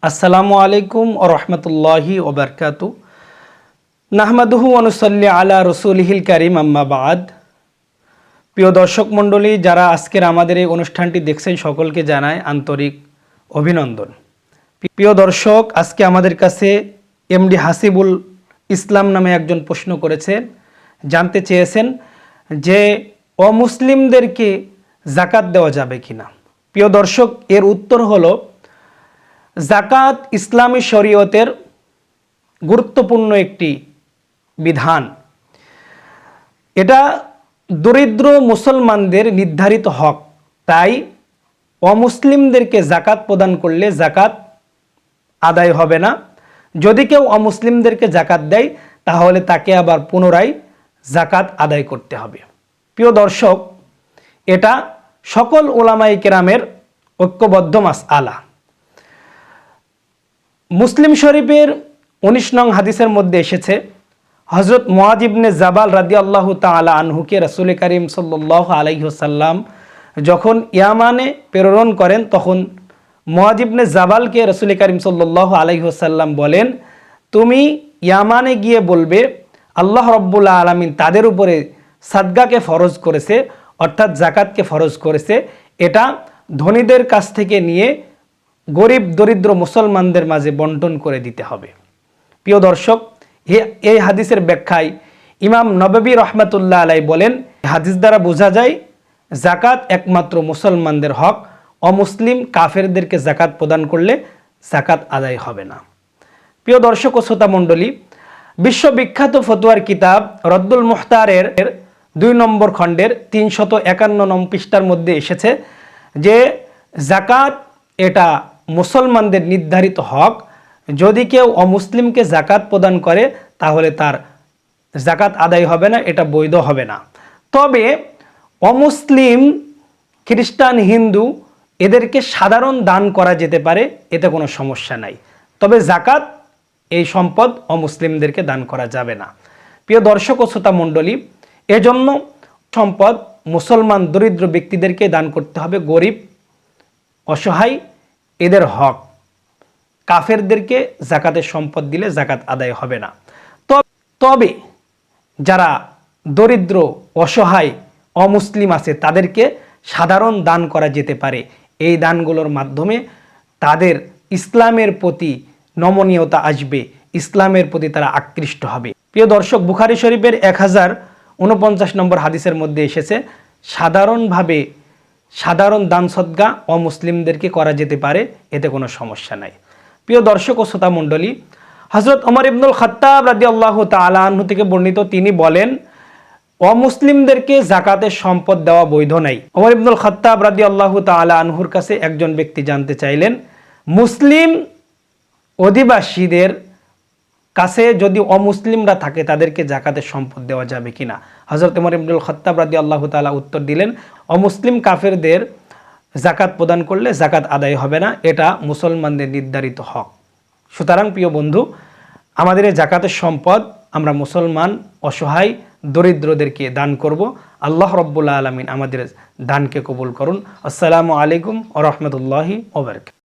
আসসালামু আলাইকুম ওয়া রাহমাতুল্লাহি ওয়া বারাকাতু। নাহমাদুহু ওয়া নুসাল্লি আলা রাসূলিহিল কারীম, আম্মা বাদ। প্রিয় দর্শক মণ্ডলী, যারা আজকের আমাদের এই অনুষ্ঠানটি দেখছেন সকলকে জানায় আন্তরিক অভিনন্দন। প্রিয় দর্শক, আজকে আমাদের কাছে এমডি হাসিবুল ইসলাম নামে একজন প্রশ্ন করেছেন, জানতে চেয়েছেন যে অমুসলিমদেরকে যাকাত দেওয়া যাবে কিনা। প্রিয় দর্শক, এর উত্তর হলো যাকাত ইসলামী শরীয়তের গুরুত্বপূর্ণ একটি বিধান। এটা দরিদ্র মুসলমানদের নির্ধারিত হক, তাই অমুসলিমদেরকে যাকাত প্রদান করলে যাকাত আদায় হবে না। যদি কেউ অমুসলিমদেরকে যাকাত দেয় তাহলে তাকে আবার পুনরায় যাকাত আদায় করতে হবে। প্রিয় দর্শক, এটা সকল উলামায়ে কেরামের ঐক্যবদ্ধ মাসআলা। মুসলিম শরীফের 19 নং হাদিসের মধ্যে এসেছে, হযরত মুআয ইবনে জাবাল রাদিয়াল্লাহু তাআলা আনহুকে রাসূল করিম সাল্লাল্লাহু আলাইহি ওয়াসাল্লাম যখন ইয়ামানে প্রেরণ করেন, তখন মুআয ইবনে জাবালকে রাসূল করিম সাল্লাল্লাহু আলাইহি ওয়াসাল্লাম বলেন, তুমি ইয়ামানে গিয়ে বলবে আল্লাহ রাব্বুল আলামিন তাদের উপরে সাদগাকে ফরজ করেছে, অর্থাৎ যাকাতকে ফরজ করেছে। এটা ধনীদের কাছ থেকে নিয়ে গরিব দরিদ্র মুসলমানদের মাঝে বন্টন করে দিতে হবে। প্রিয় দর্শক, এই হাদিসের ব্যাখ্যায় ইমাম নববী রহমাতুল্লাহ আলাই বলেন, হাদিস দ্বারা বোঝা যায় যাকাত একমাত্র মুসলমানদের হক, অমুসলিম কাফেরদেরকে যাকাত প্রদান করলে যাকাত আদায় হবে না। প্রিয় দর্শক ও শ্রোতা মণ্ডলী, বিশ্ববিখ্যাত ফতোয়ার কিতাব রদ্দুল মুখতারের 2 নম্বর খণ্ডের 351 নং পৃষ্ঠার মধ্যে এসেছে যে যাকাত এটা মুসলমানদের নির্ধারিত হক। যদি কেউ অমুসলিমকে যাকাত প্রদান করে তাহলে তার যাকাত আদায় হবে না, এটা বৈধ হবে না। তবে অমুসলিম খ্রিস্টান হিন্দু এদেরকে সাধারণ দান করা যেতে পারে, এতে কোনো সমস্যা নাই। তবে যাকাত এই সম্পদ অমুসলিমদেরকে দান করা যাবে না। প্রিয় দর্শক ও শ্রোতা মণ্ডলী, এজন্য সম্পদ মুসলমান দরিদ্র ব্যক্তিদেরকে দান করতে হবে, গরিব অসহায় এদের হক। কাফেরদেরকে যাকাতের সম্পদ দিলে যাকাত আদায় হবে না। তবে যারা দরিদ্র অসহায় অমুসলিম আছে তাদেরকে সাধারণ দান করা যেতে পারে। এই দানগুলোর মাধ্যমে তাদের ইসলামের প্রতি নমনীয়তা আসবে, ইসলামের প্রতি তারা আকৃষ্ট হবে। প্রিয় দর্শক, বুখারী শরীফের 1049 নম্বর হাদিসের মধ্যে এসেছে, সাধারণ দান সদকা অমুসলিমদেরকে করা যেতে পারে, এতে কোনো সমস্যা নাই। প্রিয় দর্শক ও শ্রোতা মণ্ডলী, হযরত ওমর ইবনুল খাত্তাব রাদিয়াল্লাহু তাআলা আনহু থেকে বর্ণিত, তিনি বলেন অমুসলিমদেরকে যাকাতের সম্পদ দেওয়া বৈধ নাই। ওমর ইবনুল খাত্তাব রাদিয়াল্লাহু তাআলা আনহুর কাছে একজন ব্যক্তি জানতে চাইলেন, মুসলিম অধিবাসীদের কাছে যদি অমুসলিমরা থাকে তাদেরকে যাকাতের সম্পদ দেওয়া যাবে কিনা। হযরত ওমর ইবনুল খাত্তাব রাদিয়াল্লাহু তাআলা উত্তর দিলেন, অমুসলিম কাফেরদের যাকাত প্রদান করলে যাকাত আদায় হবে না, এটা মুসলমানদের নির্ধারিত হক। সুতরাং প্রিয় বন্ধু, আমাদের এই যাকাতের সম্পদ আমরা মুসলমান অসহায় দরিদ্রদেরকে দান করব। আল্লাহ রাব্বুল আলামিন আমাদের দানকে কবুল করুন। আসসালামু আলাইকুম ওয়া রাহমাতুল্লাহি ওয়া বারাকাতুহু।